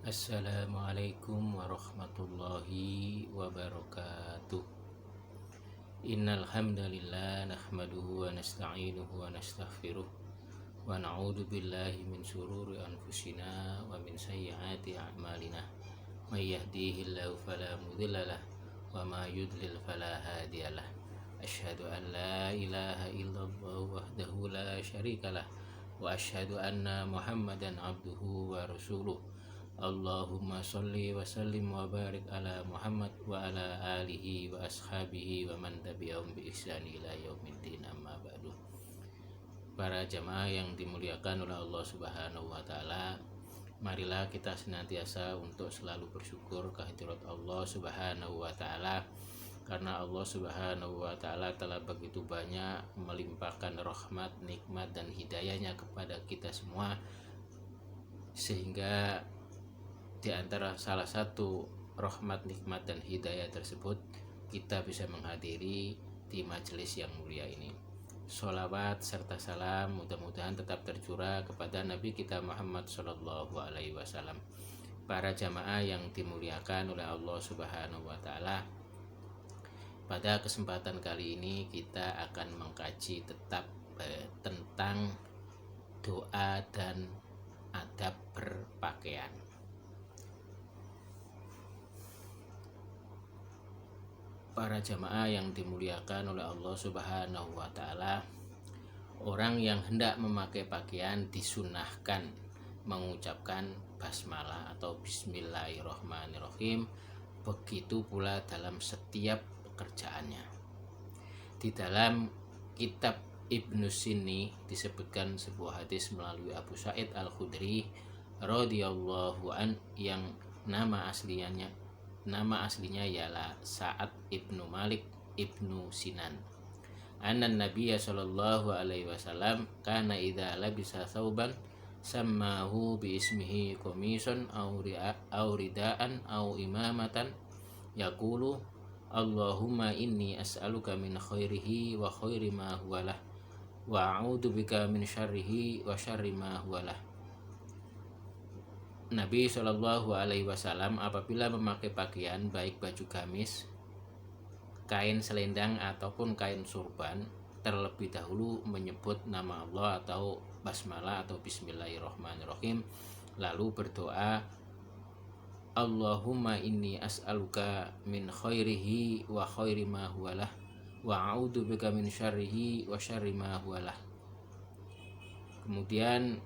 Assalamualaikum warahmatullahi wabarakatuh. Innal hamdalillah nahmaduhu wa nasta'inuhu wa nastaghfiruh wa na'udzu billahi min shururi anfusina wa min sayyiati a'malina. May yahdihillahu fala mudhillalah wa ma yudlil fala hadiyalah. Asyhadu an la ilaha illallah wahdahu la syarikalah wa asyhadu anna Muhammadan abduhu wa rasuluh. Allahumma sholli wa sallim wa barik ala Muhammad wa ala alihi wa ashabihi wa man tabi'ahum bi ihsani ila yaumiddin, amma ba'du. Para jamaah yang dimuliakan oleh Allah Subhanahu wa taala, marilah kita senantiasa untuk selalu bersyukur kehadirat Allah Subhanahu wa taala, karena Allah Subhanahu wa taala telah begitu banyak melimpahkan rahmat, nikmat dan hidayahnya kepada kita semua, sehingga di antara salah satu rahmat, nikmat dan hidayah tersebut kita bisa menghadiri di majelis yang mulia ini. Sholawat serta salam mudah-mudahan tetap tercurah kepada Nabi kita Muhammad Shallallahu Alaihi Wasallam. Para jamaah yang dimuliakan oleh Allah Subhanahu Wa Taala, pada kesempatan kali ini kita akan mengkaji tentang doa dan adab berpakaian. Para jamaah yang dimuliakan oleh Allah Subhanahu wa taala, orang yang hendak memakai pakaian disunahkan mengucapkan basmalah atau bismillahirrahmanirrahim, begitu pula dalam setiap pekerjaannya. Di dalam kitab Ibnu Sini disebutkan sebuah hadis melalui Abu Sa'id Al-Khudri radhiyallahu an, yang nama aslinya ialah Sa'ad ibnu Malik ibnu Sinan. Anna Nabiyya sallallahu alaihi wasallam kana idza labisa thawban sammahu bi ismihi qamisan aw ridaan aw imamatan yaqulu Allahumma inni as'aluka min khairihi wa khairi ma huwa lah wa a'udzu bika min syarrihi wa syarri ma huwa lah. Nabi Shallallahu Alaihi Wasallam apabila memakai pakaian, baik baju gamis, kain selendang ataupun kain surban, terlebih dahulu menyebut nama Allah atau basmalah atau bismillahirrahmanirrahim, lalu berdoa, Allahumma inni as'aluka min khairihi wa khairi ma huwalah wa a'udzu bika min syarrihi wa syarri ma huwalah. Kemudian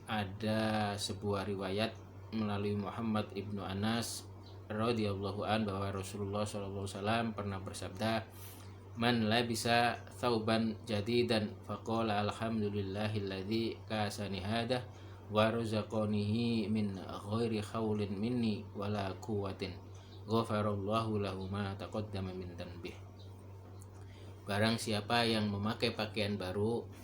ada sebuah riwayat melalui Muhammad ibnu Anas radhiyallahu an bahwa Rasulullah SAW pernah bersabda, man labisa thawban jadidan faqala alhamdulillahilladzi kasani hadah wa razaqanihi min ghairi khawlin minni wala quwwatin ghafarallahu lahu ma taqaddama min dhanbih. Barang siapa yang memakai pakaian baru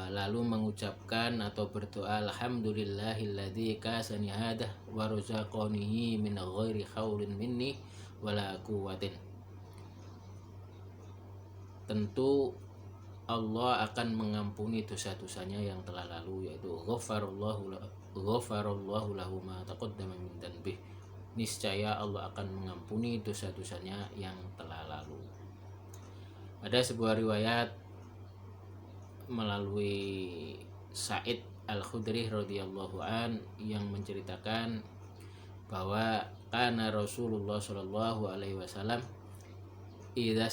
lalu mengucapkan atau berdoa alhamdulillahilladzi kasani hadah wa razaqanihi min ghairi khawlin minni wala quwwatin, tentu Allah akan mengampuni dosa-dosanya yang telah lalu, yaitu ghafarallahu lahu ma taqaddama min dhanbih, niscaya Allah akan mengampuni dosa-dosanya yang telah lalu. Ada sebuah riwayat melalui Sa'id Al-Khudri radhiyallahu an yang menceritakan bahwa kana Rasulullah sallallahu alaihi wasallam idza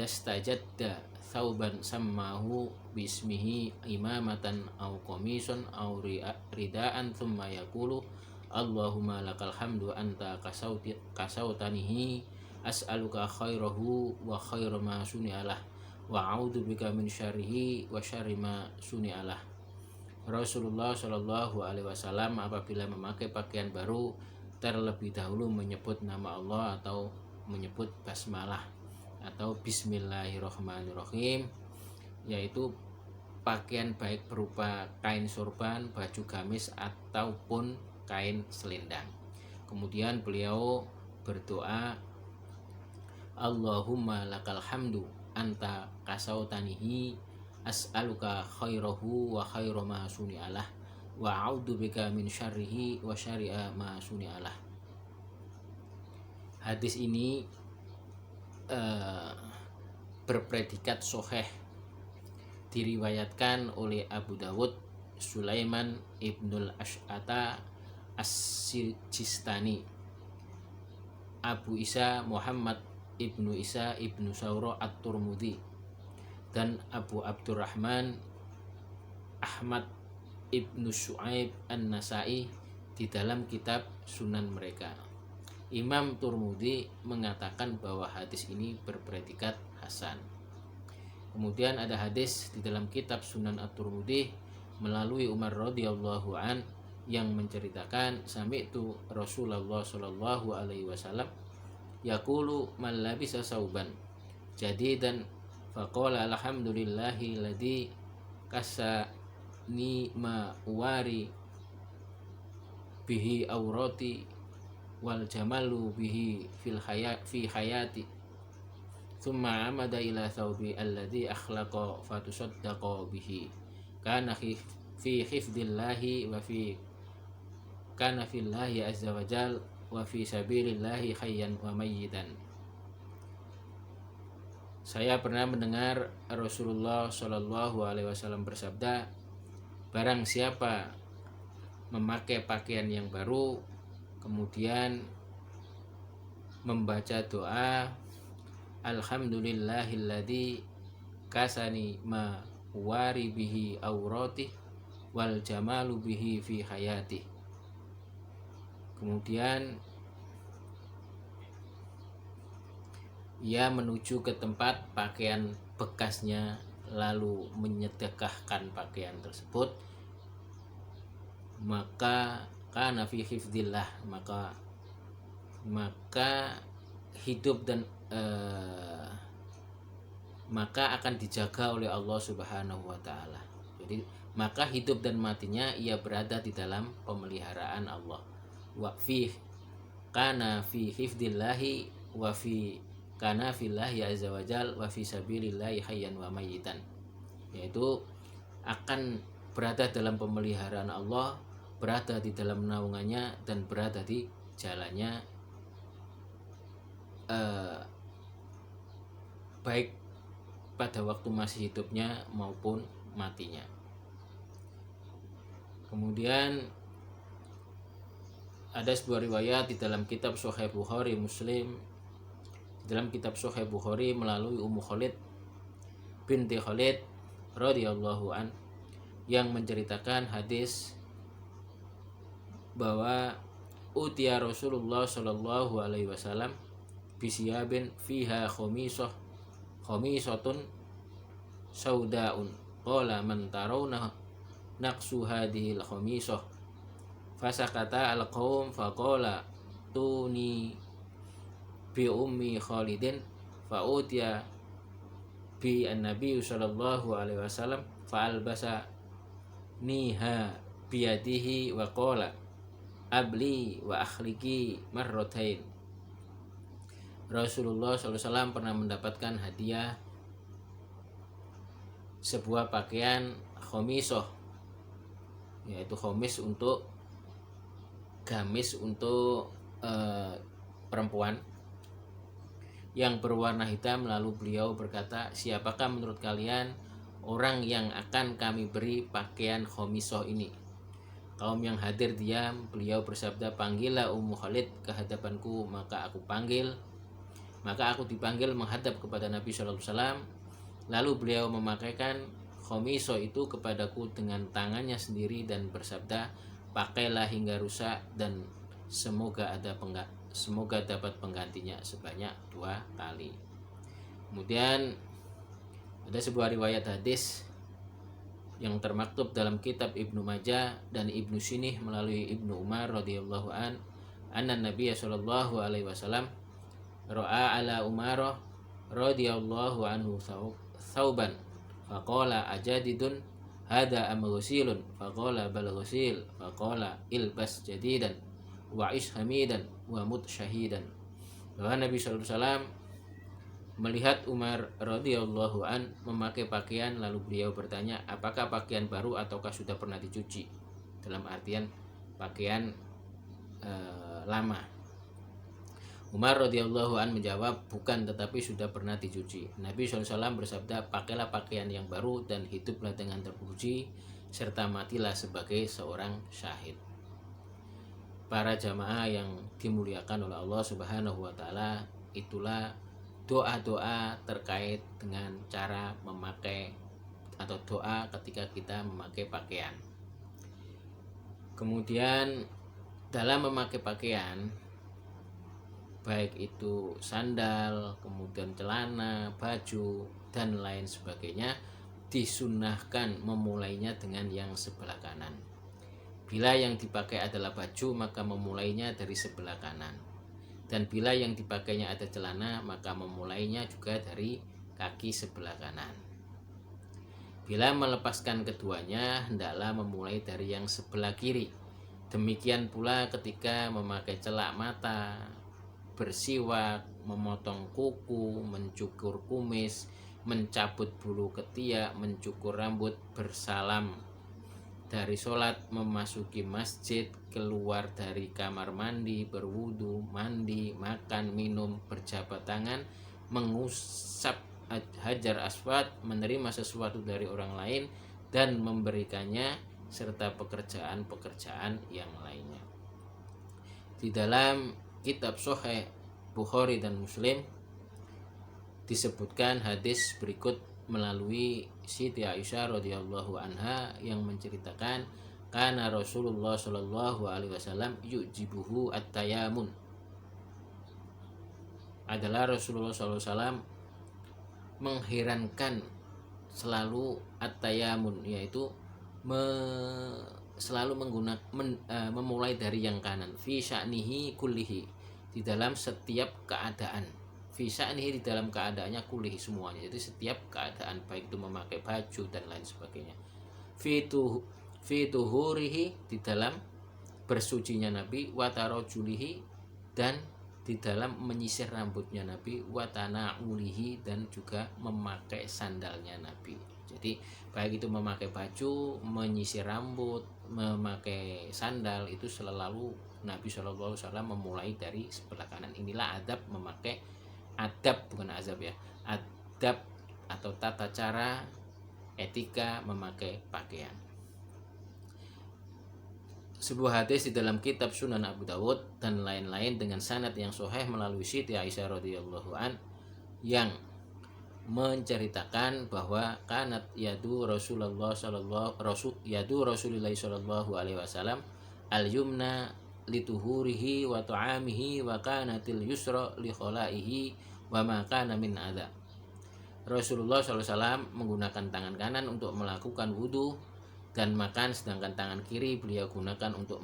stajadda thawban sammahu bismihi imamatan aw qamisan aw ridaan thumma yaqulu Allahumma lakal hamdu anta kasautanihi as'aluka khairahu wa khaira ma suni'alah wa a'udzu bika min syarrihi wa syarri ma suni'alah. Rasulullah Shallallahu Alaihi Wasallam apabila memakai pakaian baru terlebih dahulu menyebut nama Allah atau menyebut basmalah atau bismillahirrahmanirrahim, yaitu pakaian baik berupa kain sorban, baju gamis ataupun kain selendang. Kemudian beliau berdoa, Allahumma lakal hamdu anta kasautanihi as'aluka khairahu wa khairu ma suni'alah wa a'udzubika min syarrihi wa syarri'a ma suni'alah. Hadis ini berpredikat sahih, diriwayatkan oleh Abu Dawud, Sulaiman ibnul Ash'ata As-Sijistani, Abu Isa Muhammad ibnu Isa ibnu Sauro At-Turmudi, dan Abu Abdurrahman Ahmad ibnu Syu'aib An-Nasai di dalam kitab Sunan mereka. Imam Turmudi mengatakan bahwa hadis ini berpredikat hasan. Kemudian ada hadis di dalam kitab Sunan At-Turmudi melalui Umar radhiyallahu an yang menceritakan sami'tu Rasulullah sallallahu alaihi wasallam yaqulu man labisa sauban jadidan faqala alhamdulillahi ladzi kasani ma wari bihi aurati wal jamalu bihi fi hayati thumma amada ila thawbi alladhi akhlaqa fatusaddaqa bihi kana fi hifdillahi wa fi kana fillahi azza wa jal wa fi sabilillahi hayyan wa mayyitan. Saya pernah mendengar Rasulullah Shallallahu alaihi wasallam bersabda, barang siapa memakai pakaian yang baru kemudian membaca doa alhamdulillahilladzi kasani ma wari bihi aurati wal jamalu bihi fi hayati, kemudian ia menuju ke tempat pakaian bekasnya lalu menyedekahkan pakaian tersebut, maka kana fi hifdzillah, maka hidup dan maka akan dijaga oleh Allah Subhanahu wa taala. Jadi maka hidup dan matinya ia berada di dalam pemeliharaan Allah. Wa fi kana fi hifdzillahi wa fi kana fillahi azza wajal wa fi sabilillahi hayyan wa mayyitan, yaitu akan berada dalam pemeliharaan Allah, berada di dalam naungannya, dan berada di jalannya, baik pada waktu masih hidupnya maupun matinya. Kemudian ada sebuah riwayat di dalam kitab Sahih Bukhari Muslim, di dalam kitab Sahih Bukhari melalui Ummu Khalid binti Khalid radhiyallahu an yang menceritakan hadis bahwa utiya Rasulullah sallallahu alaihi wasallam bisiyabin fiha khamisatun saudaun qala man tarawna naqsu hadhil khamisah fasakata al-qaum faqala tuni bi ummi Khalidin fa utiya bi an-nabi sallallahu alaihi wasallam fa albasa niha biyadihi wa qala abli wa akhliki marratain. Rasulullah SAW pernah mendapatkan hadiah sebuah pakaian khomisoh, yaitu khomis untuk gamis untuk perempuan yang berwarna hitam. Lalu beliau berkata, siapakah menurut kalian orang yang akan kami beri pakaian khomisoh ini? Kaum yang hadir diam. Beliau bersabda, panggillah Ummu Khalid ke hadapanku. Maka aku panggil, maka aku dipanggil menghadap kepada Nabi SAW. Lalu beliau memakaikan khomisoh itu kepadaku dengan tangannya sendiri dan bersabda, pakailah hingga rusak dan semoga dapat penggantinya sebanyak 2 kali. Kemudian ada sebuah riwayat hadis yang termaktub dalam kitab Ibnu Majah dan Ibnu Sinih melalui Ibnu Umar radhiyallahu an, anna Nabiya sallallahu alaihi wasallam ra'a ala Umar radhiyallahu anhu thawban faqala ajadidun hada am ghusilun faqala bal ghusil faqala ilbas jadidan wa ish hamidan wa mut syahidan. Bahwa Nabi sallallahu alaihi wasallam melihat Umar radhiyallahu an memakai pakaian, lalu beliau bertanya, apakah pakaian baru ataukah sudah pernah dicuci? dalam artian pakaian lama. Umar radhiyallahu an menjawab, bukan, tetapi sudah pernah dicuci. Nabi SAW bersabda, pakailah pakaian yang baru dan hiduplah dengan terpuji, serta matilah sebagai seorang syahid. Para jamaah yang dimuliakan oleh Allah Subhanahu wa Ta'ala, itulah doa-doa terkait dengan cara memakai atau doa ketika kita memakai pakaian. Kemudian dalam memakai pakaian, baik itu sandal, kemudian celana, baju, dan lain sebagainya, disunnahkan memulainya dengan yang sebelah kanan. Bila yang dipakai adalah baju, maka memulainya dari sebelah kanan. Dan bila yang dipakainya ada celana, maka memulainya juga dari kaki sebelah kanan. Bila melepaskan keduanya, hendaklah memulai dari yang sebelah kiri. Demikian pula ketika memakai celak mata, bersiwak, memotong kuku, mencukur kumis, mencabut bulu ketiak, mencukur rambut, bersalam dari sholat, memasuki masjid, keluar dari kamar mandi, berwudu, mandi, makan, minum, berjabat tangan, mengusap hajar aswad, menerima sesuatu dari orang lain, dan memberikannya, serta pekerjaan-pekerjaan yang lainnya. Di dalam kitab Sahih Bukhari dan Muslim disebutkan hadis berikut melalui Siti Aisyah radhiyallahu anha yang menceritakan, kana Rasulullah sallallahu alaihi wasallam yujibuhu at-tayamun. Adalah Rasulullah sallallahu alaihi wasallam mengherankan selalu at-tayamun, yaitu selalu memulai dari yang kanan, fi sya'nihi kullihi, di dalam setiap keadaan. Fi sya'nihi, di dalam keadaannya, kullihi, semuanya, jadi setiap keadaan, baik itu memakai baju dan lain sebagainya. Fi tuhurihi, di dalam bersucinya Nabi, wa tarajulihi, dan di dalam menyisir rambutnya Nabi, wa tana'ulihi, dan juga memakai sandalnya Nabi. Jadi baik itu memakai baju, menyisir rambut, memakai sandal, itu selalu Nabi SAW memulai dari sebelah kanan. Inilah adab memakai, adab bukan azab ya, adab atau tata cara etika memakai pakaian. Sebuah hadis di dalam kitab Sunan Abu Dawud dan lain-lain dengan sanad yang sahih melalui Siti Aisyah radhiyallahu an yang menceritakan bahwa kanat yadu Rasulullah sallallahu alaihi wasallam al-yumna lituhurihi wa ta'amihi wa kanatil yusra li khalaihi wa ma kana min adza. Rasulullah SAW menggunakan tangan kanan untuk melakukan wudhu dan makan, sedangkan tangan kiri beliau gunakan untuk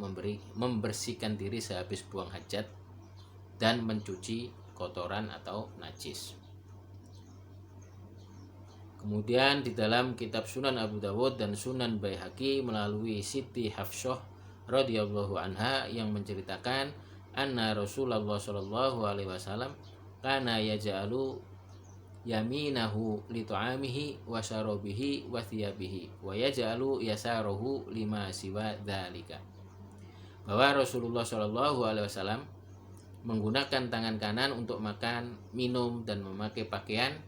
membersihkan diri sehabis buang hajat dan mencuci kotoran atau najis. Kemudian di dalam kitab Sunan Abu Dawud dan Sunan Baihaqi melalui Siti Hafsah radhiyallahu anha yang menceritakan anna Rasulullah sallallahu alaihi wasallam kana yaj'alu yaminahu li ta'amihi wa syarabihi wa thiyabihi wa yaj'alu yasarahu lima siwa dzalika. Bahwa Rasulullah sallallahu alaihi wasallam menggunakan tangan kanan untuk makan, minum, dan memakai pakaian,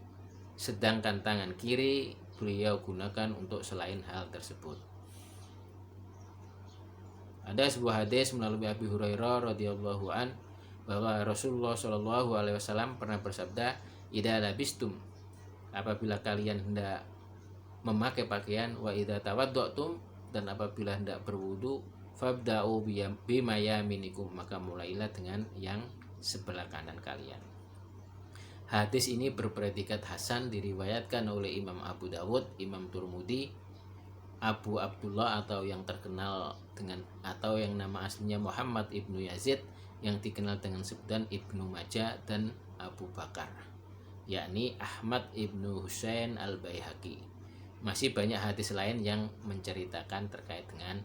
sedangkan tangan kiri beliau gunakan untuk selain hal tersebut. Ada sebuah hadis melalui Abi Hurairah radhiyallahu an bahwa Rasulullah shallallahu alaihi wasallam pernah bersabda, idza labistum, apabila kalian hendak memakai pakaian, wa idza tawaddatum, dan apabila hendak berwudu, fabda'u bima yaminikum, maka mulailah dengan yang sebelah kanan kalian. Hadis ini berpredikat hasan, diriwayatkan oleh Imam Abu Dawud, Imam Turmudi, Abu Abdullah atau yang terkenal dengan atau yang nama aslinya Muhammad ibnu Yazid, yang dikenal dengan sebutan Ibnu Majah, dan Abu Bakar, yakni Ahmad ibnu Husain al-Baihaqi. Masih banyak hadis lain yang menceritakan terkait dengan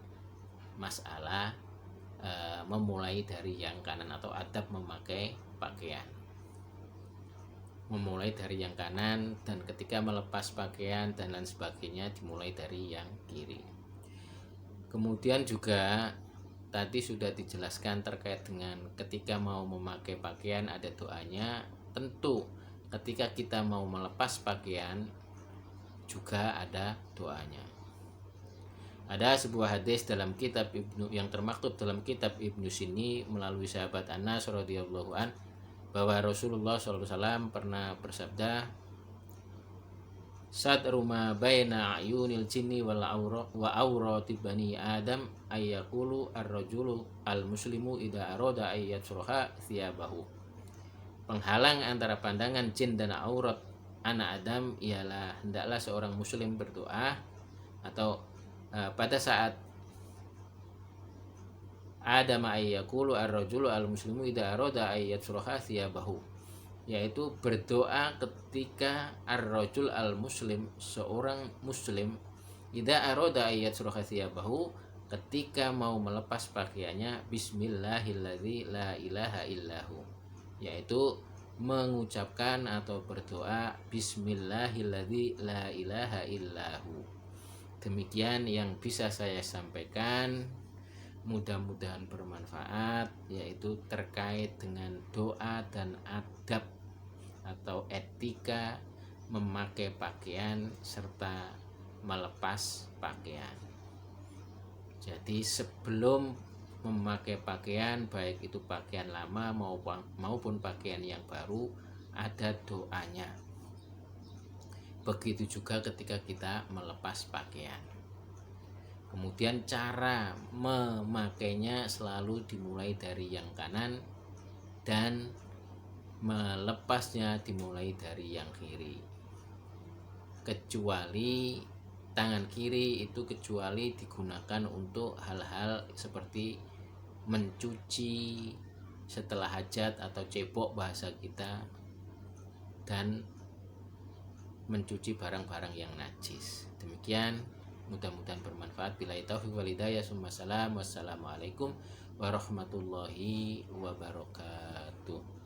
masalah memulai dari yang kanan atau adab memakai pakaian. Memulai dari yang kanan, dan ketika melepas pakaian dan lain sebagainya dimulai dari yang kiri. Kemudian juga tadi sudah dijelaskan terkait dengan ketika mau memakai pakaian ada doanya. Tentu ketika kita mau melepas pakaian juga ada doanya. Ada sebuah hadis dalam kitab Ibnu yang termaktub dalam kitab Ibnu Sini melalui sahabat Anas radhiyallahu an bahwa Rasulullah SAW pernah bersabda, "Saat rumah baina ayunil jinni wa aurati bani Adam ayyakulu ar-rajulu al-muslimu idza arada ayyatsruha thiyabahu." Penghalang antara pandangan jin dan aurat anak Adam ialah hendaklah seorang muslim berdoa atau pada saat ada ma'ayyakulu ar-rajulu al-muslimu idza arada ayyatsruha thiyabahu, yaitu berdoa ketika ar-rajul al-muslim, seorang muslim, idza arada ayyatsruha thiyabahu, ketika mau melepas pakaiannya, bismillahilladzi la ilaha illahu, yaitu mengucapkan atau berdoa bismillahilladzi la ilaha illahu. Demikian yang bisa saya sampaikan, mudah-mudahan bermanfaat, yaitu terkait dengan doa dan adab atau etika memakai pakaian serta melepas pakaian. Jadi sebelum memakai pakaian, baik itu pakaian lama maupun pakaian yang baru, ada doanya. Begitu juga ketika kita melepas pakaian. Kemudian cara memakainya selalu dimulai dari yang kanan dan melepasnya dimulai dari yang kiri. Kecuali tangan kiri itu kecuali digunakan untuk hal-hal seperti mencuci setelah hajat atau cebok bahasa kita, dan mencuci barang-barang yang najis. Demikian, mudah-mudahan bermanfaat. Billahi taufiq wal hidayah. Wassalamualaikum warahmatullahi wabarakatuh.